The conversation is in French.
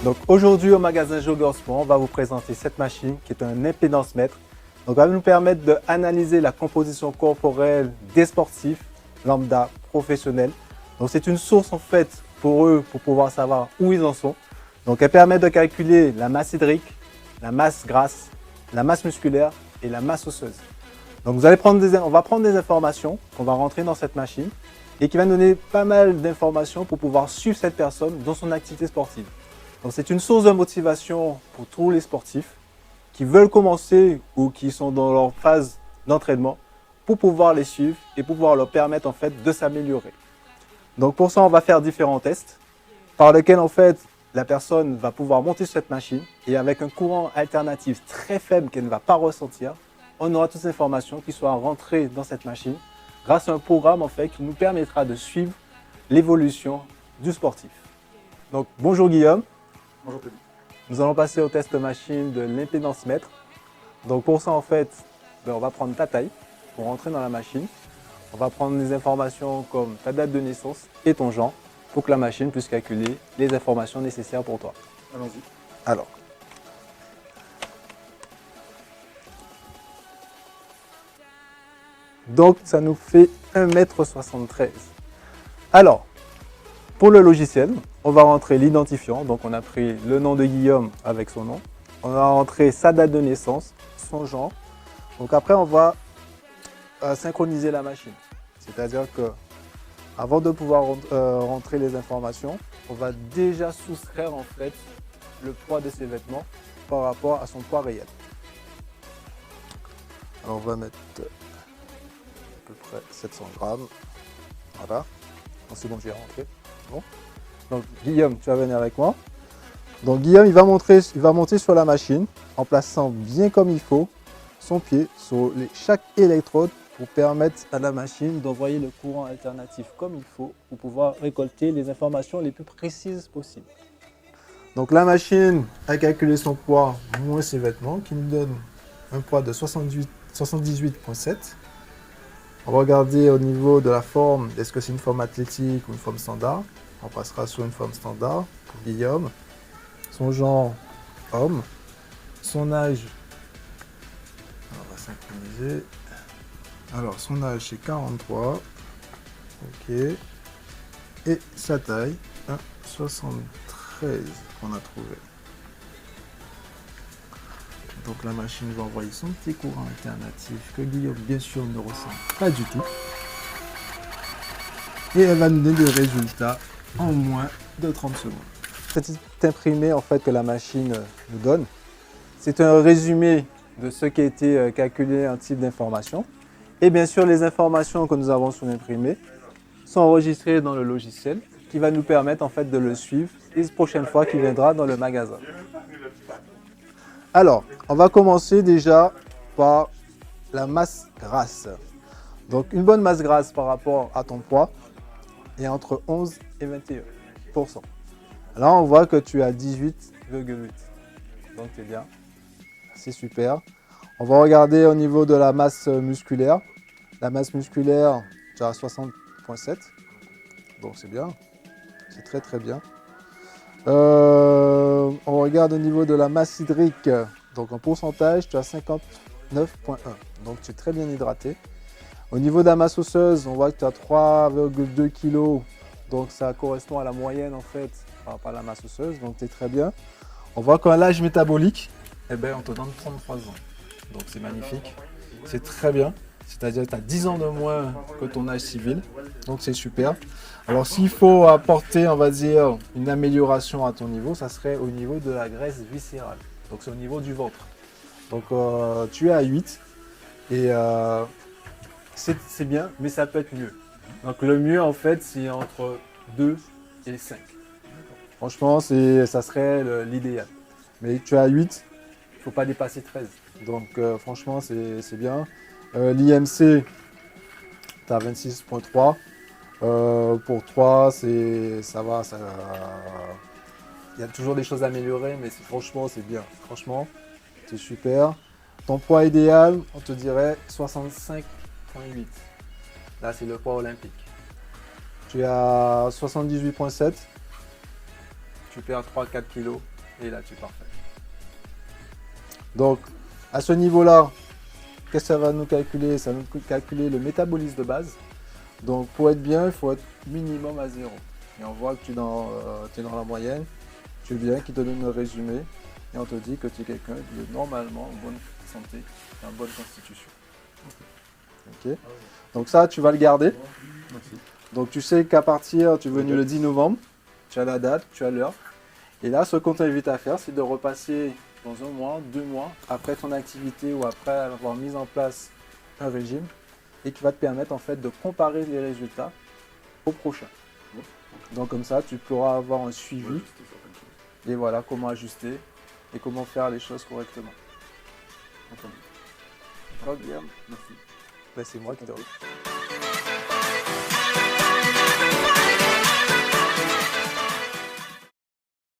Donc aujourd'hui au magasin Jogger Sport, on va vous présenter cette machine qui est un impédance mètre. Donc elle va nous permettre d'analyser la composition corporelle des sportifs lambda professionnels. Donc c'est une source en fait pour eux pour pouvoir savoir où ils en sont. Donc elle permet de calculer la masse hydrique, la masse grasse, la masse musculaire et la masse osseuse. Donc on va prendre des informations qu'on va rentrer dans cette machine et qui va nous donner pas mal d'informations pour pouvoir suivre cette personne dans son activité sportive. Donc c'est une source de motivation pour tous les sportifs qui veulent commencer ou qui sont dans leur phase d'entraînement pour pouvoir les suivre et pour pouvoir leur permettre en fait de s'améliorer. Donc pour ça, on va faire différents tests par lesquels en fait la personne va pouvoir monter sur cette machine et avec un courant alternatif très faible qu'elle ne va pas ressentir, on aura toutes ces informations qui seront rentrées dans cette machine grâce à un programme en fait qui nous permettra de suivre l'évolution du sportif. Donc bonjour Guillaume. Bonjour Tony. Nous allons passer au test machine de l'impédance mètre. Donc pour ça en fait, on va prendre ta taille pour rentrer dans la machine. On va prendre des informations comme ta date de naissance et ton genre pour que la machine puisse calculer les informations nécessaires pour toi. Allons-y. Alors. Donc ça nous fait 1,73 m. Alors, pour le logiciel, on va rentrer l'identifiant. Donc on a pris le nom de Guillaume avec son nom. On va rentrer sa date de naissance, son genre. Donc après on va synchroniser la machine. C'est-à-dire que avant de pouvoir rentrer les informations, on va déjà soustraire en fait le poids de ses vêtements par rapport à son poids réel. Alors on va mettre à peu près 700 grammes. Voilà. C'est bon, j'ai rentré. Bon. Donc Guillaume, tu vas venir avec moi. Donc Guillaume, il va monter sur la machine en plaçant bien comme il faut son pied sur chaque électrode pour permettre à la machine d'envoyer le courant alternatif comme il faut pour pouvoir récolter les informations les plus précises possibles. Donc la machine a calculé son poids moins ses vêtements qui nous donne un poids de 78,7. On va regarder au niveau de la forme, est-ce que c'est une forme athlétique ou une forme standard. On passera sur une forme standard pour Guillaume. Son genre, homme. Son âge, on va synchroniser. Alors, son âge, c'est 43. Ok. Et sa taille, 1,73 qu'on a trouvé. Donc la machine va envoyer son petit courant alternatif que Guillaume, bien sûr, ne ressent pas du tout. Et elle va nous donner des résultats en moins de 30 secondes. Petit imprimé en fait que la machine nous donne, c'est un résumé de ce qui a été calculé en type d'information. Et bien sûr, les informations que nous avons sur l'imprimé sont enregistrées dans le logiciel qui va nous permettre en fait de le suivre les prochaines fois qu'il viendra dans le magasin. Alors, on va commencer déjà par la masse grasse. Donc, une bonne masse grasse par rapport à ton poids est entre 11 et 21%. Là, on voit que tu as 18,8. Donc, c'est bien. C'est super. On va regarder au niveau de la masse musculaire. La masse musculaire, tu as 60,7. Donc, c'est bien. C'est très, très bien. On regarde au niveau de la masse hydrique. Donc, en pourcentage, tu as 59,1. Donc, tu es très bien hydraté. Au niveau de la masse osseuse, on voit que tu as 3,2 kg. Donc, ça correspond à la moyenne, en fait, par rapport à la masse osseuse. Donc, tu es très bien. On voit qu'à l'âge métabolique, eh ben, on te donne 33 ans. Donc, c'est magnifique. C'est très bien. C'est-à-dire que tu as 10 ans de moins que ton âge civil. Donc, c'est super. Alors, s'il faut apporter, on va dire, une amélioration à ton niveau, ça serait au niveau de la graisse viscérale. Donc, c'est au niveau du ventre. Donc, tu es à 8. Et c'est bien, mais ça peut être mieux. Donc, le mieux, en fait, c'est entre 2 et 5. Franchement, ça serait l'idéal. Mais tu as 8, il ne faut pas dépasser 13. Donc, franchement, c'est bien. L'IMC, tu as 26,3. Pour 3, ça va. Il y a toujours des choses à améliorer, mais franchement, c'est bien. Franchement, c'est super. Ton poids idéal, on te dirait 65,8. Là, c'est le poids olympique. Tu es à 78,7. Tu perds 3-4 kg. Et là, tu es parfait. Donc, à ce niveau-là, qu'est-ce que ça va nous calculer? Ça va nous calculer le métabolisme de base. Donc, pour être bien, il faut être minimum à 0. Et on voit que tu es dans la moyenne. Tu es bien, qui te donne le résumé. Et on te dit que tu es quelqu'un de normalement en bonne santé, en bonne constitution. Ok. Donc ça, tu vas le garder. Donc tu sais qu'à partir, tu es venu le 10 novembre, tu as la date, tu as l'heure. Et là, ce qu'on t'invite à faire, c'est de repasser dans 1 mois, 2 mois, après ton activité ou après avoir mis en place un régime, et qui va te permettre en fait de comparer les résultats au prochain. Donc comme ça, tu pourras avoir un suivi et voilà comment ajuster et comment faire les choses correctement. Entendu. Très bien. Merci. Ben, c'est moi qui te remercie.